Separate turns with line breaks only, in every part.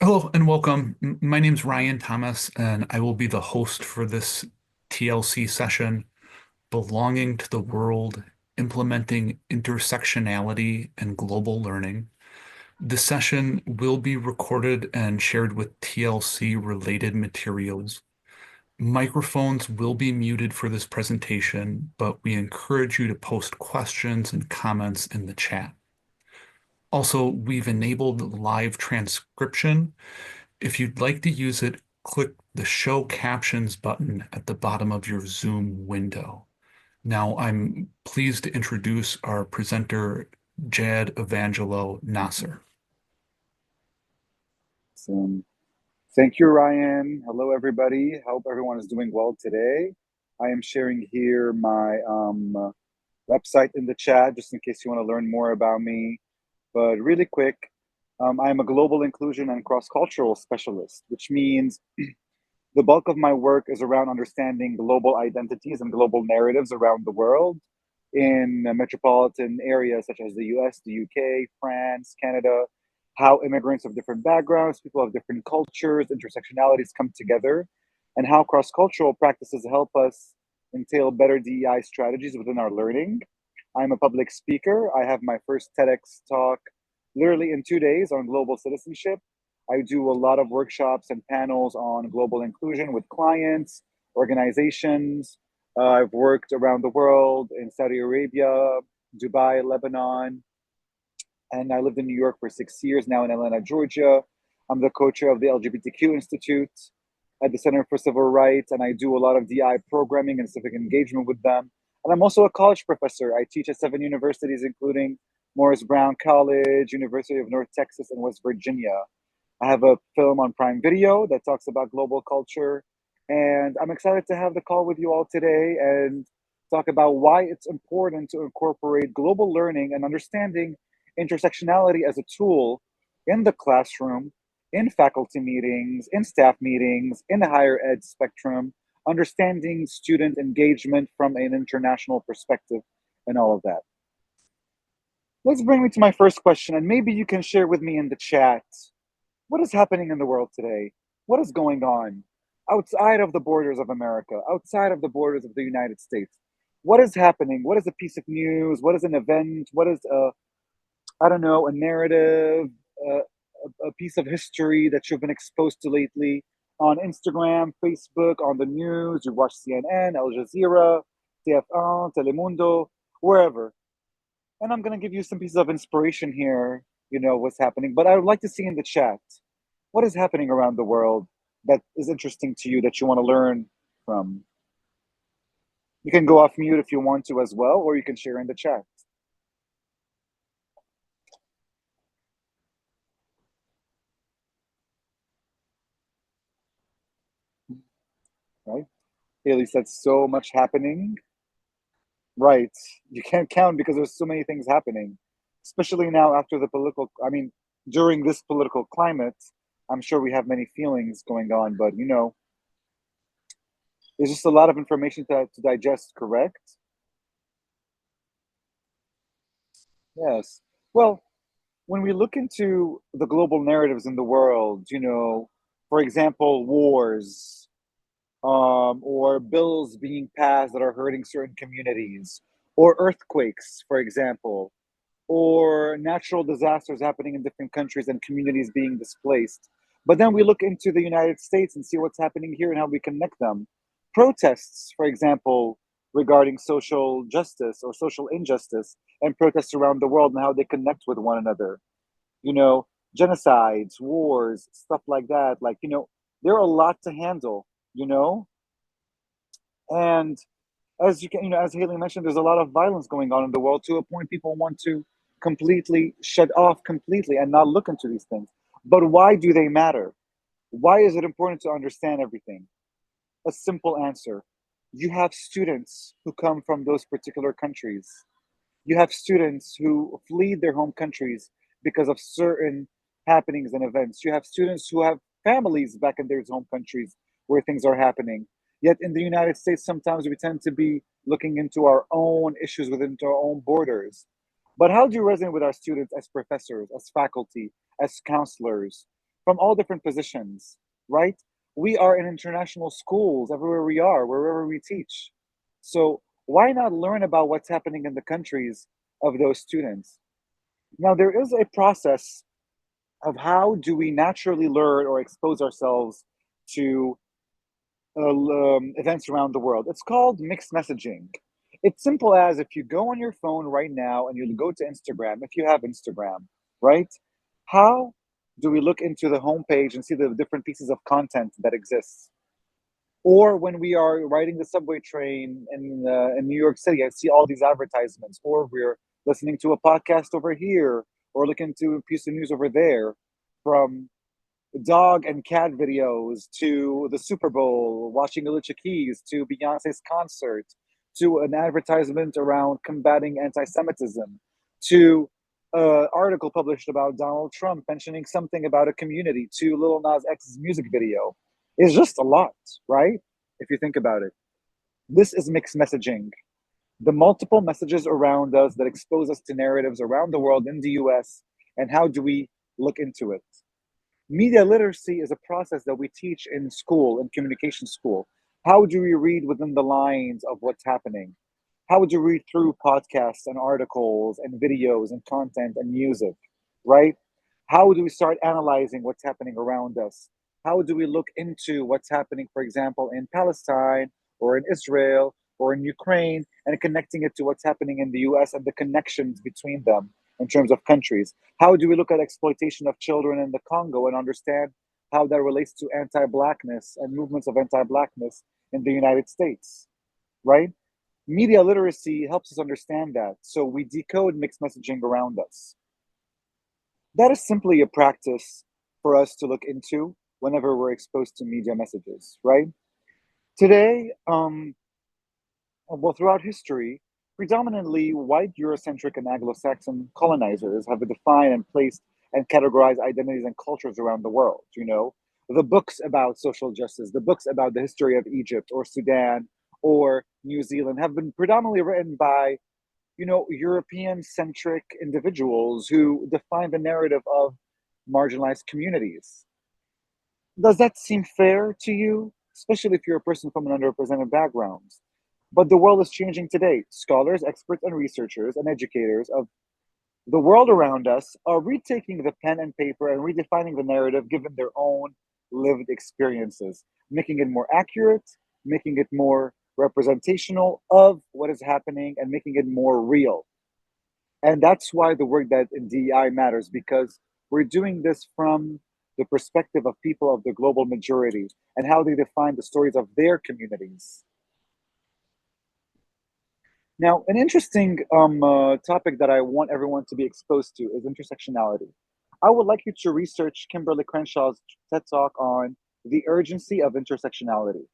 Hello and welcome. My name's Ryan Thomas, and I will be the host for this TLC session, Belonging to the World, Implementing Intersectionality and Global Learning. This session will be recorded and shared with TLC related materials. Microphones will be muted for this presentation, but we encourage you to post questions and comments in the chat. Also, we've enabled live transcription. If you'd like to use it, click the Show Captions button at the bottom of your Zoom window. Now, I'm pleased to introduce our presenter, Jad Evangelo Nasser.
Awesome. Thank you, Ryan. Hello, everybody. Hope everyone is doing well today. I am sharing here my website in the chat just in case you want to learn more about me. But really quick, I am a global inclusion and cross-cultural specialist, which means the bulk of my work is around understanding global identities and global narratives around the world in metropolitan areas such as the US, the UK, France, Canada, how immigrants of different backgrounds, people of different cultures, intersectionalities come together, and how cross cultural practices help us entail better DEI strategies within our learning. I'm a public speaker. I have my first TEDx talk literally in 2 days on global citizenship. I do a lot of workshops and panels on global inclusion with clients, organizations. I've worked around the world in Saudi Arabia, Dubai, Lebanon, and I lived in New York for 6 years, now in Atlanta, Georgia. I'm the co-chair of the LGBTQ Institute at the Center for Civil Rights, and I do a lot of DI programming and civic engagement with them. And I'm also a college professor. I teach at 7 universities, including Morris Brown College, University of North Texas, and West Virginia. I have a film on Prime Video that talks about global culture. And I'm excited to have the call with you all today and talk about why it's important to incorporate global learning and understanding intersectionality as a tool in the classroom, in faculty meetings, in staff meetings, in the higher ed spectrum, understanding student engagement from an international perspective, and all of that. Let's bring me to my first question, and maybe you can share with me in the chat what is happening in the world today? What is going on outside of the borders of America, outside of the borders of the United States? What is happening? What is a piece of news? What is an event? What is I don't know, a narrative, uh, a piece of history that you've been exposed to lately on Instagram, Facebook, on the news? You watch CNN, Al Jazeera, TF1, Telemundo, wherever. And I'm going to give you some pieces of inspiration here, what's happening. But I would like to see in the chat what is happening around the world that is interesting to you that you want to learn from. You can go off mute if you want to as well, or you can share in the chat. Right? Haley said so much happening. Right. You can't count because there's so many things happening, especially now after during this political climate. I'm sure we have many feelings going on, but there's just a lot of information to digest, correct? Yes. Well, when we look into the global narratives in the world, for example, wars, or bills being passed that are hurting certain communities, or earthquakes, for example, or natural disasters happening in different countries and communities being displaced. But then we look into the United States and see what's happening here and how we connect them. Protests, for example, regarding social justice or social injustice, and protests around the world and how they connect with one another. You know, genocides, wars, stuff like that. There are a lot to handle, you know? And as as Haley mentioned, there's a lot of violence going on in the world to a point people want to completely shut off completely and not look into these things. But why do they matter? Why is it important to understand everything? A simple answer. You have students who come from those particular countries. You have students who flee their home countries because of certain happenings and events. You have students who have families back in their home countries where things are happening. Yet in the United States, sometimes we tend to be looking into our own issues within our own borders. But how do you resonate with our students as professors, as faculty, as counselors? from all different positions, right? We are in international schools everywhere we are, wherever we teach. So why not learn about what's happening in the countries of those students? Now, there is a process of how do we naturally learn or expose ourselves to events around the world. It's called mixed messaging. It's simple as if you go on your phone right now and you go to Instagram, if you have Instagram, right? How do we look into the homepage and see the different pieces of content that exists? Or when we are riding the subway train in New York City, I see all these advertisements, or we're listening to a podcast over here, or looking to a piece of news over there, from dog and cat videos to the Super Bowl, watching Alicia Keys, to Beyonce's concert, to an advertisement around combating anti-Semitism, to an article published about Donald Trump mentioning something about a community, to Lil Nas X's music video. It's just a lot, right? If you think about it. This is mixed messaging. The multiple messages around us that expose us to narratives around the world in the US, and how do we look into it? Media literacy is a process that we teach in school, in communication school. How do we read within the lines of what's happening? How would you read through podcasts and articles and videos and content and music, right? How do we start analyzing what's happening around us? How do we look into what's happening, for example, in Palestine or in Israel or in Ukraine, and connecting it to what's happening in the US and the connections between them in terms of countries? How do we look at exploitation of children in the Congo and understand how that relates to anti-blackness and movements of anti-blackness in the United States, right? Media literacy helps us understand that. So we decode mixed messaging around us. That is simply a practice for us to look into whenever we're exposed to media messages, right? Today, well, throughout history, predominantly white Eurocentric and Anglo-Saxon colonizers have defined and placed and categorized identities and cultures around the world. You know, the books about social justice, the books about the history of Egypt or Sudan or New Zealand have been predominantly written by, European-centric individuals who define the narrative of marginalized communities. Does that seem fair to you, especially if you're a person from an underrepresented background? But the world is changing today. Scholars, experts, and researchers and educators of the world around us are retaking the pen and paper and redefining the narrative given their own lived experiences, making it more accurate, making it more representational of what is happening, and making it more real. And that's why the work that in DEI matters, because we're doing this from the perspective of people of the global majority and how they define the stories of their communities. Now, an interesting topic that I want everyone to be exposed to is intersectionality. I would like you to research Kimberly Crenshaw's TED Talk on the urgency of intersectionality.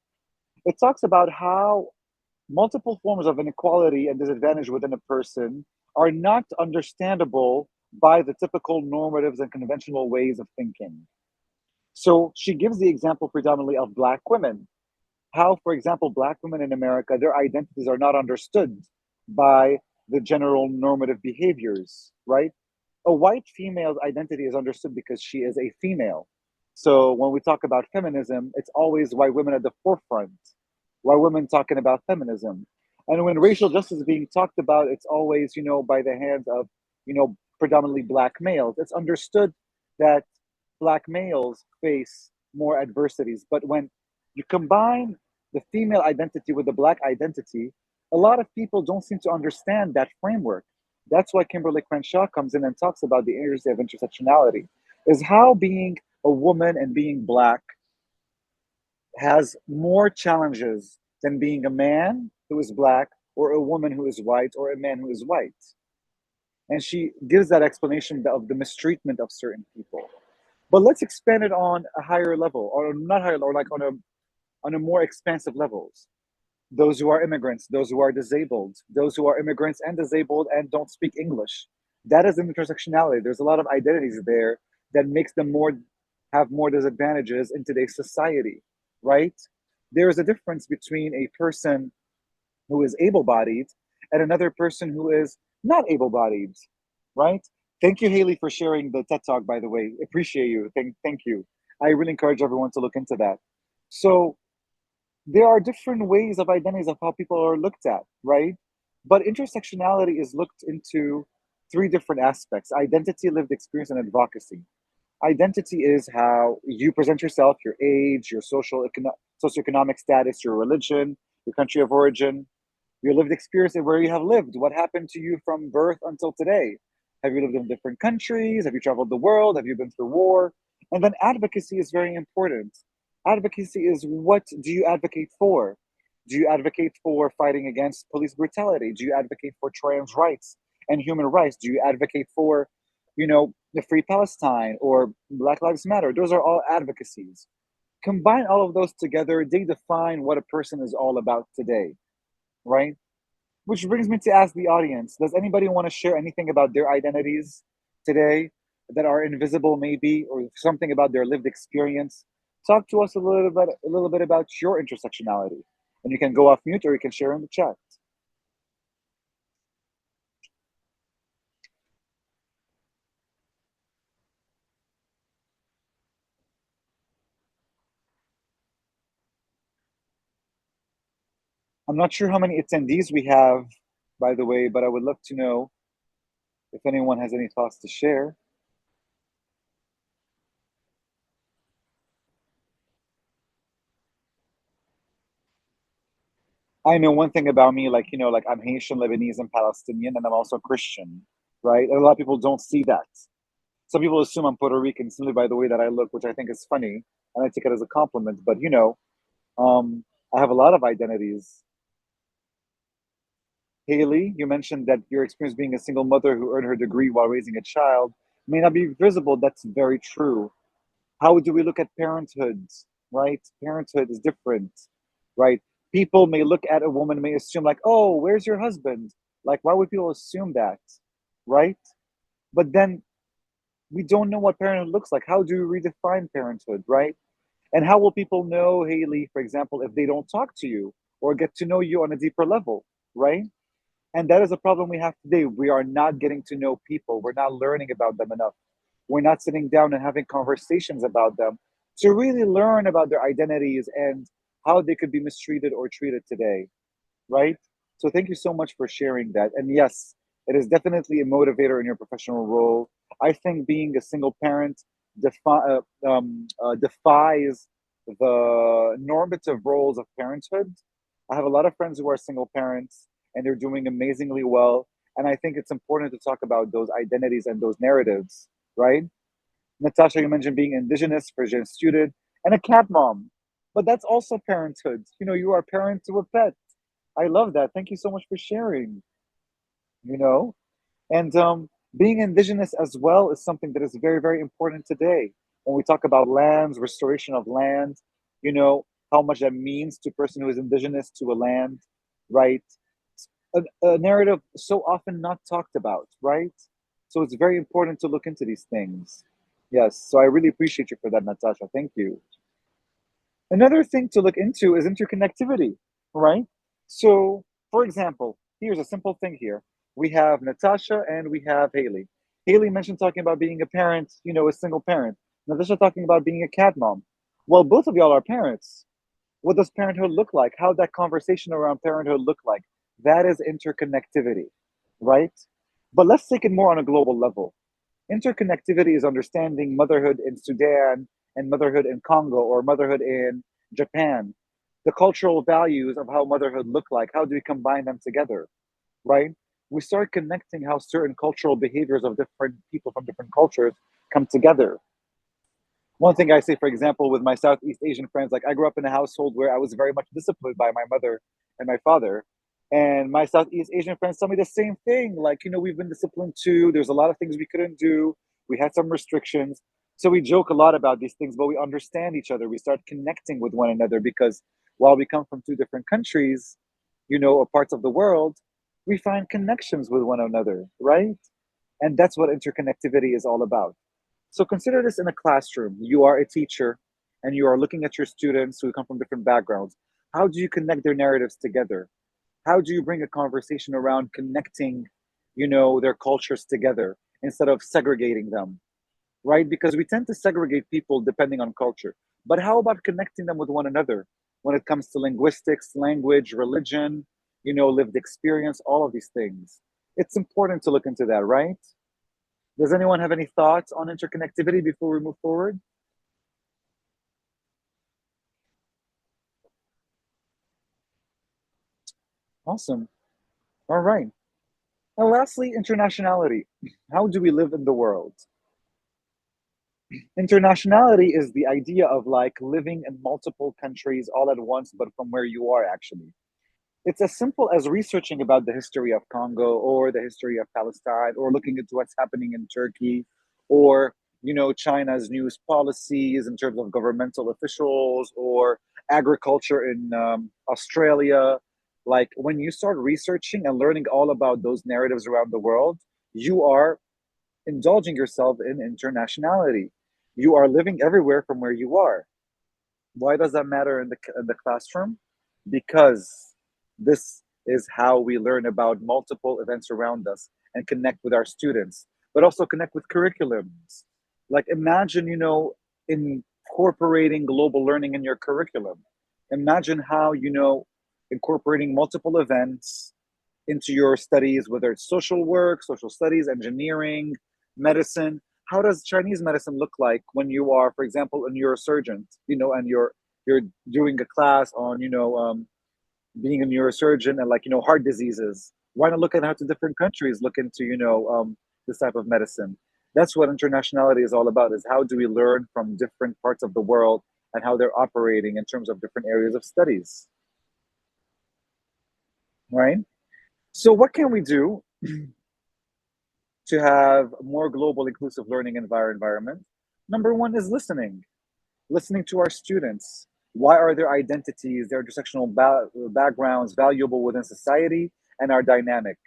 It talks about how multiple forms of inequality and disadvantage within a person are not understandable by the typical normatives and conventional ways of thinking. So she gives the example predominantly of Black women. How, for example, Black women in America, their identities are not understood by the general normative behaviors, right? A white female's identity is understood because she is a female. So when we talk about feminism, it's always white women at the forefront, white women talking about feminism. And when racial justice is being talked about, it's always, by the hands of, predominantly Black males. It's understood that Black males face more adversities. But when you combine the female identity with the Black identity, a lot of people don't seem to understand that framework. That's why Kimberly Crenshaw comes in and talks about the agency of intersectionality, is how being a woman and being Black has more challenges than being a man who is Black or a woman who is white or a man who is white. And she gives that explanation of the mistreatment of certain people. But let's expand it on a higher level, or not higher, or like on a more expansive levels. Those who are immigrants, those who are disabled, those who are immigrants and disabled and don't speak English. That is an intersectionality. There's a lot of identities there that makes them have more disadvantages in today's society, right? There is a difference between a person who is able-bodied and another person who is not able-bodied, right? Thank you, Haley, for sharing the TED Talk, by the way. Appreciate you. Thank you. I really encourage everyone to look into that. So, there are different ways of identities of how people are looked at, right? But intersectionality is looked into three different aspects: identity, lived experience, and advocacy. Identity is how you present yourself, your age, your socioeconomic status, your religion, your country of origin, your lived experience, and where you have lived. What happened to you from birth until today? Have you lived in different countries? Have you traveled the world? Have you been through war? And then advocacy is very important. Advocacy is, what do you advocate for? Do you advocate for fighting against police brutality? Do you advocate for trans rights and human rights? Do you advocate for, the Free Palestine or Black Lives Matter? Those are all advocacies. Combine all of those together, they define what a person is all about today, right? Which brings me to ask the audience, does anybody want to share anything about their identities today that are invisible, maybe, or something about their lived experience? Talk to us a little bit about your intersectionality. And you can go off mute or you can share in the chat. I'm not sure how many attendees we have, by the way, but I would love to know if anyone has any thoughts to share. I know one thing about me, like I'm Haitian, Lebanese, and Palestinian, and I'm also Christian, right? And a lot of people don't see that. Some people assume I'm Puerto Rican simply by the way that I look, which I think is funny, and I take it as a compliment. But I have a lot of identities. Haley, you mentioned that your experience being a single mother who earned her degree while raising a child may not be visible. That's very true. How do we look at parenthood? Right? Parenthood is different, right? People may look at a woman, may assume, like, oh, where's your husband? Like, why would people assume that? Right? But then we don't know what parenthood looks like. How do we redefine parenthood, right? And how will people know, Haley, for example, if they don't talk to you or get to know you on a deeper level, right? And that is a problem we have today. We are not getting to know people. We're not learning about them enough. We're not sitting down and having conversations about them to really learn about their identities and how they could be mistreated or treated today, right? So thank you so much for sharing that. And yes, it is definitely a motivator in your professional role. I think being a single parent defies the normative roles of parenthood. I have a lot of friends who are single parents and they're doing amazingly well. And I think it's important to talk about those identities and those narratives, right? Natasha, you mentioned being indigenous, Frisian student, and a cat mom. But that's also parenthood. You are a parent to a pet. I love that. Thank you so much for sharing. You know, and being indigenous as well is something that is very, very important today. When we talk about lands, restoration of land, how much that means to a person who is indigenous to a land, right? A narrative so often not talked about, right? So it's very important to look into these things. Yes, so I really appreciate you for that, Natasha. Thank you. Another thing to look into is interconnectivity, right? So, for example, here's a simple thing here. We have Natasha and we have Haley. Haley mentioned talking about being a parent, a single parent. Natasha talking about being a cat mom. Well, both of y'all are parents. What does parenthood look like? How that conversation around parenthood look like? That is interconnectivity, right? But let's take it more on a global level. Interconnectivity is understanding motherhood in Sudan and motherhood in Congo or motherhood in Japan. The cultural values of how motherhood look like, how do we combine them together, right? We start connecting how certain cultural behaviors of different people from different cultures come together. One thing I say, for example, with my Southeast Asian friends, like I grew up in a household where I was very much disciplined by my mother and my father. And my Southeast Asian friends tell me the same thing. Like, we've been disciplined too. There's a lot of things we couldn't do. We had some restrictions. So we joke a lot about these things, but we understand each other. We start connecting with one another because while we come from two different countries, or parts of the world, we find connections with one another, right? And that's what interconnectivity is all about. So consider this in a classroom. You are a teacher and you are looking at your students who come from different backgrounds. How do you connect their narratives together? How do you bring a conversation around connecting, their cultures together instead of segregating them, right? Because we tend to segregate people depending on culture. But how about connecting them with one another when it comes to linguistics, language, religion, lived experience, all of these things? It's important to look into that, right? Does anyone have any thoughts on interconnectivity before we move forward? Awesome. All right. And lastly, internationality. How do we live in the world? Internationality is the idea of like living in multiple countries all at once, but from where you are actually. It's as simple as researching about the history of Congo or the history of Palestine or looking into what's happening in Turkey or China's news policies in terms of governmental officials or agriculture in Australia. Like when you start researching and learning all about those narratives around the world, you are indulging yourself in internationality. You are living everywhere from where you are. Why does that matter in the classroom? Because this is how we learn about multiple events around us and connect with our students, but also connect with curriculums. Like imagine, incorporating global learning in your curriculum. Imagine how, incorporating multiple events into your studies, whether it's social work, social studies, engineering, medicine. How does Chinese medicine look like when you are, for example, a neurosurgeon, and you're doing a class on, being a neurosurgeon and like, heart diseases? Why not look at how to different countries look into, this type of medicine? That's what internationality is all about, is how do we learn from different parts of the world and how they're operating in terms of different areas of studies, right? So what can we do to have a more global inclusive learning environment? Number one is listening to our students. Why are their identities, their intersectional backgrounds valuable within society and are dynamic?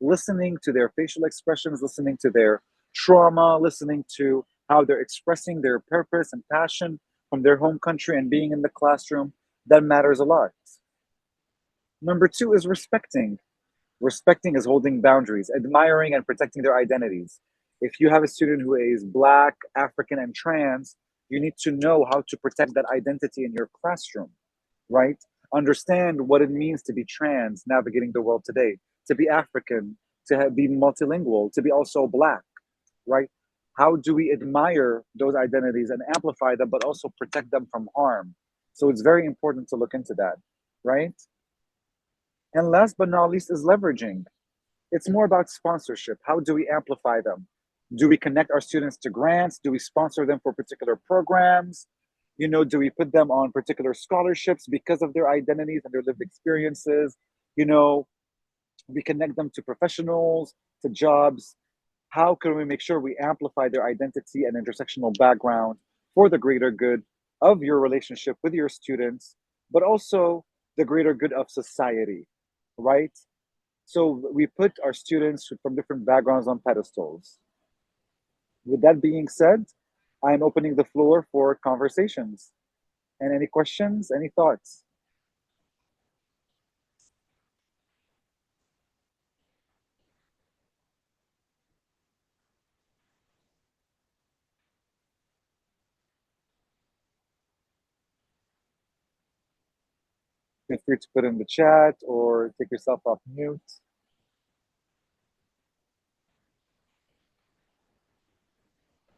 Listening to their facial expressions, listening to their trauma, listening to how they're expressing their purpose and passion from their home country and being in the classroom, that matters a lot. Number two is respecting. Respecting is holding boundaries, admiring and protecting their identities. If you have a student who is Black, African, and trans, you need to know how to protect that identity in your classroom, right? Understand what it means to be trans, navigating the world today, to be African, to be multilingual, to be also Black, right? How do we admire those identities and amplify them, but also protect them from harm? So it's very important to look into that, right? And last but not least is leveraging. It's more about sponsorship. How do we amplify them? Do we connect our students to grants? Do we sponsor them for particular programs? Do we put them on particular scholarships because of their identities and their lived experiences? You know, we connect them to professionals, to jobs. How can we make sure we amplify their identity and intersectional background for the greater good of your relationship with your students, but also the greater good of society, right? So we put our students from different backgrounds on pedestals. With that being said, I'm opening the floor for conversations. And any questions, any thoughts? Feel free to put in the chat or take yourself off mute.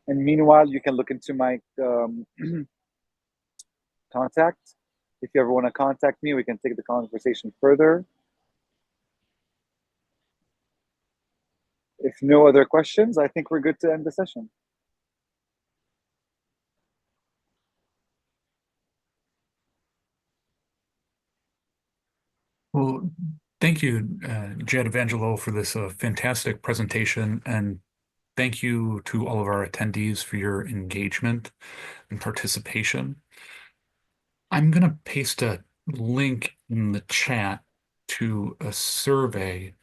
And meanwhile, you can look into my contact. If you ever want to contact me, we can take the conversation further. If no other questions, I think we're good to end the session.
Well, thank you, Jed Evangelo, for this fantastic presentation, and thank you to all of our attendees for your engagement and participation. I'm going to paste a link in the chat to a survey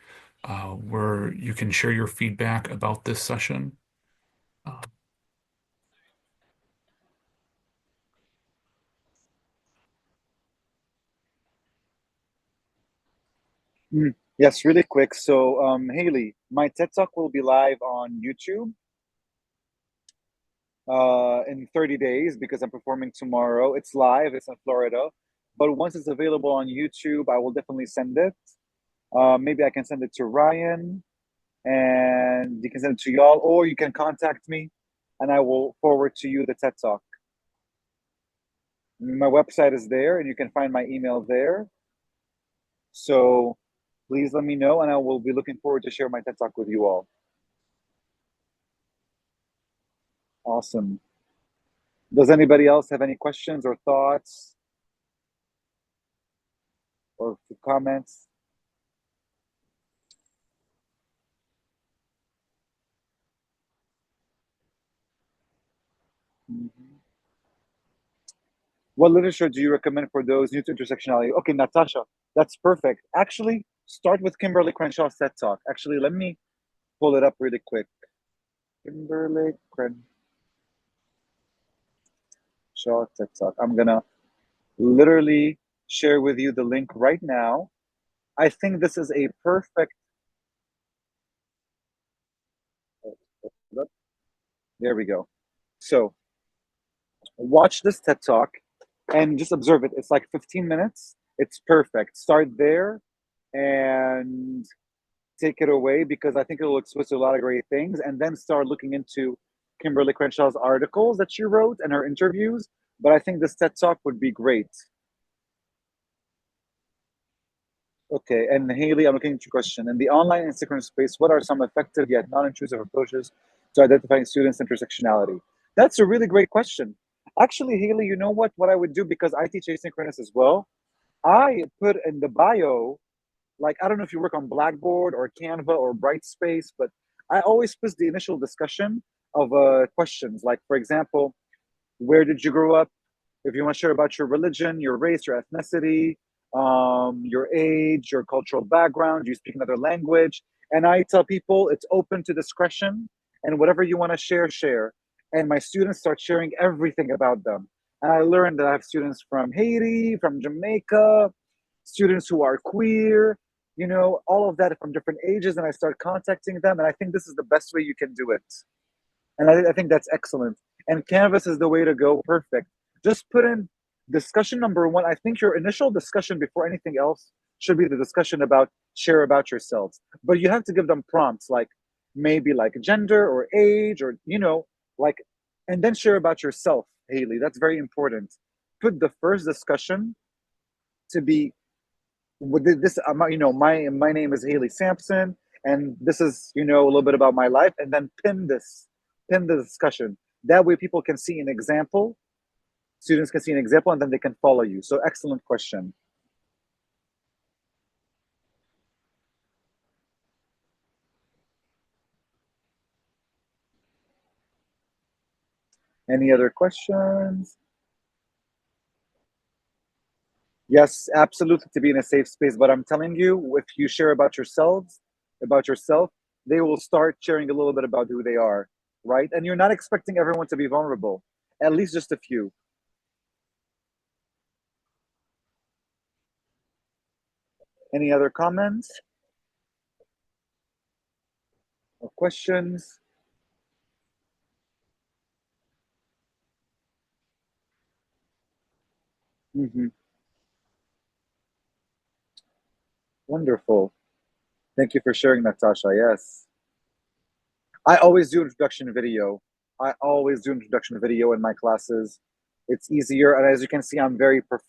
where you can share your feedback about this session. Uh,
Mm. Yes, really quick. So, Haley, my TED Talk will be live on YouTube in 30 days because I'm performing tomorrow. It's live, it's in Florida. But once it's available on YouTube, I will definitely send it. Maybe I can send it to Ryan and you can send it to y'all, or you can contact me and I will forward to you the TED Talk. My website is there and you can find my email there. So please let me know and I will be looking forward to share my TED Talk with you all. Awesome. Does anybody else have any questions or thoughts or comments? Mhm. What literature do you recommend for those new to intersectionality? Okay, Natasha, that's perfect. Actually, start with Kimberly Crenshaw's TED Talk. Actually, let me pull it up really quick. Kimberly Crenshaw TED Talk. I'm gonna literally share with you the link right now. I think this is a perfect. There we go. So watch this TED Talk and just observe it. It's like 15 minutes. It's perfect. Start there and take it away because I think it will expose to a lot of great things. And then start looking into Kimberly Crenshaw's articles that she wrote and her interviews. But I think this TED Talk would be great. Okay, and Haley, I'm looking at your question. In the online and synchronous space, what are some effective yet non-intrusive approaches to identifying students' intersectionality? That's a really great question. Actually, Haley, you know what? What I would do, because I teach asynchronous as well, I put in the bio, like, I don't know if you work on Blackboard or Canva or Brightspace, but I always put the initial discussion of questions. Like, for example, where did you grow up? If you want to share about your religion, your race, your ethnicity, your age, your cultural background, you speak another language. And I tell people it's open to discretion and whatever you want to share, share. And my students start sharing everything about them. And I learned that I have students from Haiti, from Jamaica, students who are queer, all of that from different ages. And I start contacting them. And I think this is the best way you can do it. And I think that's excellent. And Canvas is the way to go. Perfect. Just put in discussion number one. I think your initial discussion before anything else should be the discussion about share about yourselves. But you have to give them prompts like maybe like gender or age or, like, and then share about yourself, Haley. That's very important. Put the first discussion to be with this, my name is Haley Sampson, and this is a little bit about my life, and then pin the discussion. That way, people can see an example. Students can see an example, and then they can follow you. So, excellent question. Any other questions? Yes, absolutely, to be in a safe space. But I'm telling you, if you share about yourself, they will start sharing a little bit about who they are, right? And you're not expecting everyone to be vulnerable, at least just a few. Any other comments or questions? Hmm. Wonderful. Thank you for sharing, Natasha. Yes. I always do introduction video. I always do introduction video in my classes. It's easier. And as you can see, I'm very not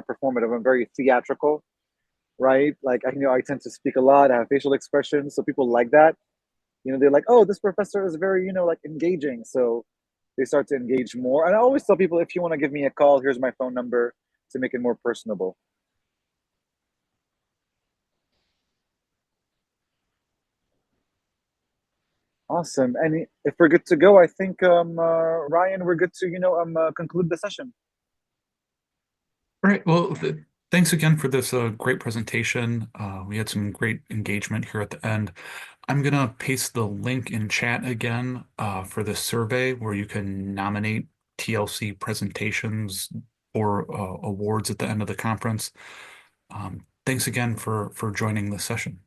performative, I'm very theatrical, right? Like, I tend to speak a lot, I have facial expressions. So people like that. They're like, oh, this professor is very, like engaging. So they start to engage more. And I always tell people, if you want to give me a call, here's my phone number to make it more personable. Awesome. And if we're good to go, I think Ryan, we're good to conclude the session.
All right. Well, thanks again for this great presentation. We had some great engagement here at the end. I'm gonna paste the link in chat again for this survey where you can nominate TLC presentations or awards at the end of the conference. Thanks again for joining the session.